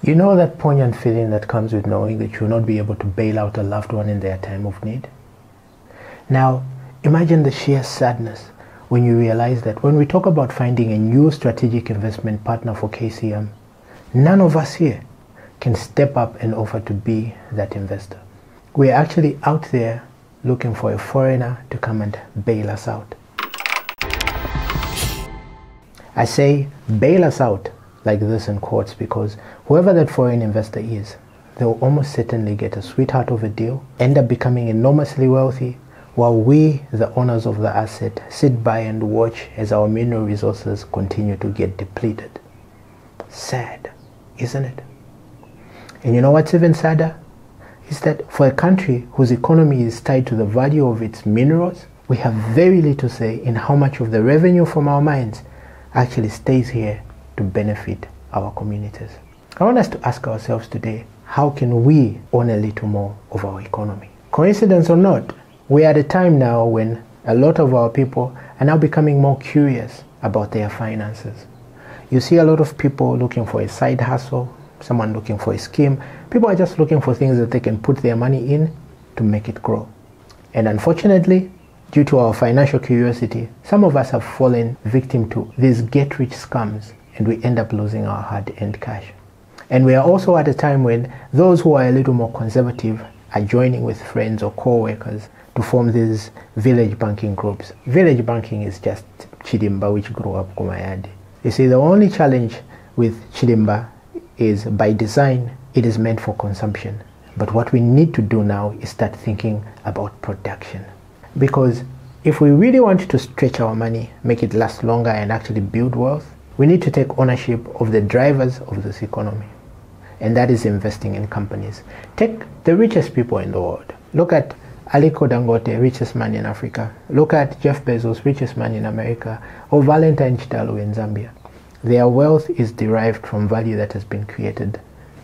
You know that poignant feeling that comes with knowing that you'll not be able to bail out a loved one in their time of need? Now, imagine the sheer sadness when you realize that when we talk about finding a new strategic investment partner for KCM, none of us here can step up and offer to be that investor. We're actually out there looking for a foreigner to come and bail us out. I say bail us out like this in quotes because whoever that foreign investor is, they'll almost certainly get a sweetheart of a deal, end up becoming enormously wealthy, while we, the owners of the asset, sit by and watch as our mineral resources continue to get depleted. Sad, isn't it? And you know what's even sadder? Is that for a country whose economy is tied to the value of its minerals, we have very little say in how much of the revenue from our mines actually stays here to benefit our communities. I want us to ask ourselves today, how can we own a little more of our economy? Coincidence or not, we are at a time now when a lot of our people are now becoming more curious about their finances. You see a lot of people looking for a side hustle, someone looking for a scheme. People are just looking for things that they can put their money in to make it grow. And unfortunately, due to our financial curiosity, some of us have fallen victim to these get-rich scams, and we end up losing our hard-earned cash. And we are also at a time when those who are a little more conservative are joining with friends or co-workers to form these village banking groups. Village banking is just Chidimba which grew up Kumayadi. You see, the only challenge with Chidimba is by design, it is meant for consumption. But what we need to do now is start thinking about production. Because if we really want to stretch our money, make it last longer and actually build wealth, we need to take ownership of the drivers of this economy. And that is investing in companies. Take the richest people in the world. Look at Aliko Dangote, richest man in Africa. Look at Jeff Bezos, richest man in America. Or Valentine Chitalu in Zambia. Their wealth is derived from value that has been created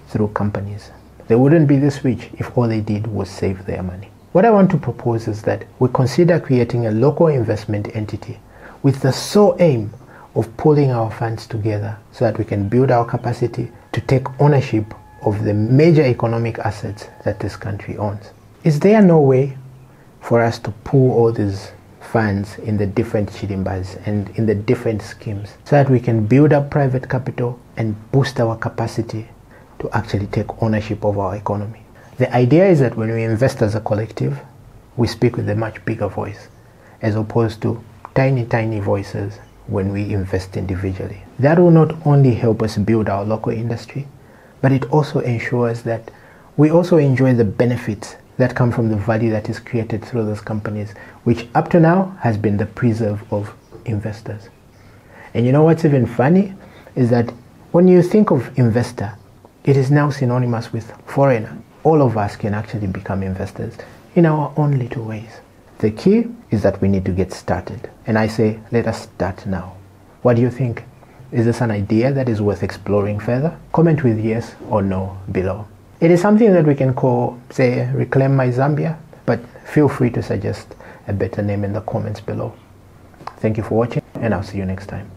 through companies. They wouldn't be this rich if all they did was save their money. What I want to propose is that we consider creating a local investment entity with the sole aim of pulling our funds together so that we can build our capacity to take ownership of the major economic assets that this country owns. Is there no way for us to pool all these funds in the different chidimbas and in the different schemes so that we can build up private capital and boost our capacity to actually take ownership of our economy? The idea is that when we invest as a collective, we speak with a much bigger voice as opposed to tiny voices when we invest individually. That will not only help us build our local industry, but it also ensures that we also enjoy the benefits that come from the value that is created through those companies, which up to now has been the preserve of investors. And you know what's even funny is that when you think of investor, it is now synonymous with foreigner. All of us can actually become investors in our own little ways. The key is that we need to get started. And I say, let us start now. What do you think? Is this an idea that is worth exploring further? Comment with yes or no below. It is something that we can call, say, Reclaim My Zambia, but feel free to suggest a better name in the comments below. Thank you for watching, and I'll see you next time.